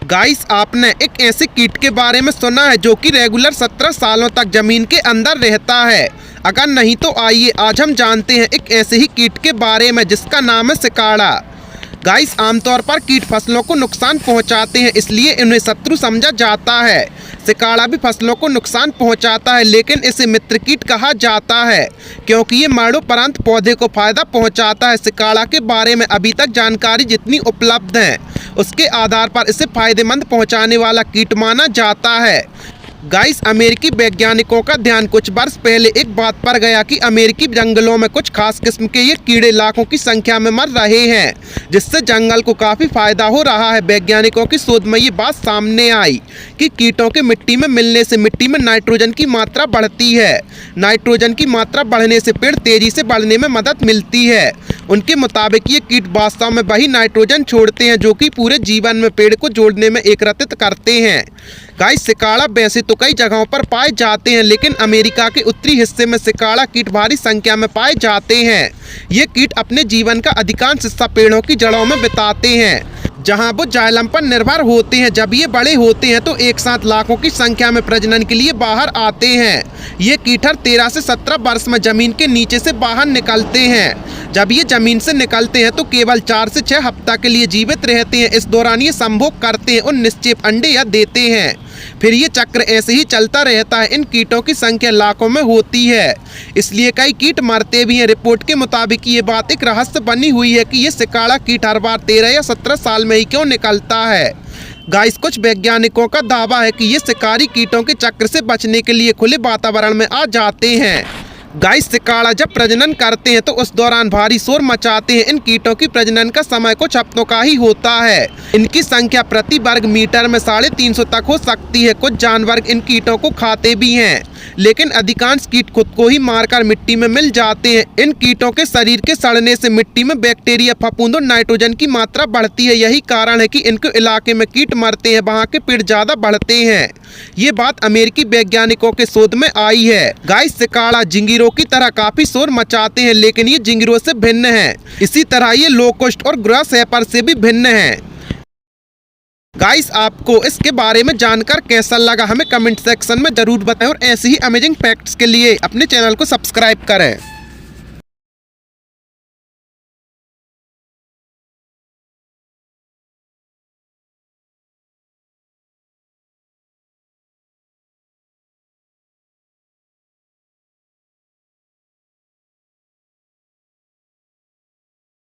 Guys, आपने एक ऐसे कीट के बारे में सुना है जो कि रेगुलर 17 सालों तक जमीन के अंदर रहता है? अगर नहीं तो आइए आज हम जानते हैं एक ऐसे ही कीट के बारे में जिसका नाम है सिकाड़ा। गाइस, आमतौर पर कीट फसलों को नुकसान पहुंचाते हैं, इसलिए इन्हें शत्रु समझा जाता है। सिकाड़ा भी फसलों को नुकसान पहुंचाता है, लेकिन इसे मित्र कीट कहा जाता है क्योंकि ये मरणोपरांत पौधे को फायदा पहुंचाता है। सिकाड़ा के बारे में अभी तक जानकारी जितनी उपलब्ध है उसके आधार पर इसे फायदेमंद पहुंचाने वाला कीट माना जाता है। गाइस, अमेरिकी वैज्ञानिकों का ध्यान कुछ वर्ष पहले एक बात पर गया कि अमेरिकी जंगलों में कुछ खास किस्म के ये कीड़े लाखों की संख्या में मर रहे हैं, जिससे जंगल को काफ़ी फायदा हो रहा है। वैज्ञानिकों की शोध में ये बात सामने आई कि कीटों के मिट्टी में मिलने से मिट्टी में नाइट्रोजन की मात्रा बढ़ती है। नाइट्रोजन की मात्रा बढ़ने से पेड़ तेजी से बढ़ने में मदद मिलती है। उनके मुताबिक ये कीट वास्तव में वही नाइट्रोजन छोड़ते हैं जो कि पूरे जीवन में पेड़ को जोड़ने में एकत्रित करते हैं। गाइस, सिकाड़ा वैसे तो कई जगहों पर पाए जाते हैं, लेकिन अमेरिका के उत्तरी हिस्से में सिकाड़ा कीट भारी संख्या में पाए जाते हैं। ये कीट अपने जीवन का अधिकांश हिस्सा पेड़ों की जड़ों में बिताते हैं, जहां वो जाइलम पर निर्भर होते हैं। जब ये बड़े होते हैं तो एक साथ लाखों की संख्या में प्रजनन के लिए बाहर आते हैं। ये कीटहर 13 से 17 वर्ष में जमीन के नीचे से बाहर निकलते हैं। जब ये जमीन से निकलते हैं तो केवल 4 से 6 हफ्ता के लिए जीवित रहते हैं। इस दौरान ये संभोग करते हैं और निश्चेप अंडे या देते हैं। फिर ये चक्र ऐसे ही चलता रहता है। इन कीटों की संख्या लाखों में होती है, इसलिए कई कीट मरते भी हैं। रिपोर्ट के मुताबिक ये बात एक रहस्य बनी हुई है कि ये सिकाड़ा कीट हर बार 13 या 17 साल में ही क्यों निकलता है। गाइस, कुछ वैज्ञानिकों का दावा है कि ये शिकारी कीटों के चक्र से बचने के लिए खुले वातावरण में आ जाते हैं। गाइस, सिकाड़ा जब प्रजनन करते हैं तो उस दौरान भारी शोर मचाते हैं। इन कीटों की प्रजनन का समय कुछ हफ्तों का ही होता है। इनकी संख्या प्रति वर्ग मीटर में 350 तक हो सकती है। कुछ जानवर इन कीटों को खाते भी हैं, लेकिन अधिकांश कीट खुद को ही मारकर मिट्टी में मिल जाते हैं। इन कीटों के शरीर के सड़ने से मिट्टी में बैक्टीरिया, फफूंद और नाइट्रोजन की मात्रा बढ़ती है। यही कारण है कि इनके इलाके में कीट मरते हैं, वहाँ के पेड़ ज्यादा बढ़ते हैं। ये बात अमेरिकी वैज्ञानिकों के शोध में आई है। गाइस, सिकाड़ा झिंगुरों की तरह काफी शोर मचाते हैं, लेकिन ये झिंगुरों से भिन्न है। इसी तरह ये लोकस्ट और ग्रासहॉपर से भी भिन्न है। गाइस, आपको इसके बारे में जानकर कैसा लगा हमें कमेंट सेक्शन में जरूर बताएं और ऐसे ही अमेजिंग फैक्ट्स के लिए अपने चैनल को सब्सक्राइब करें।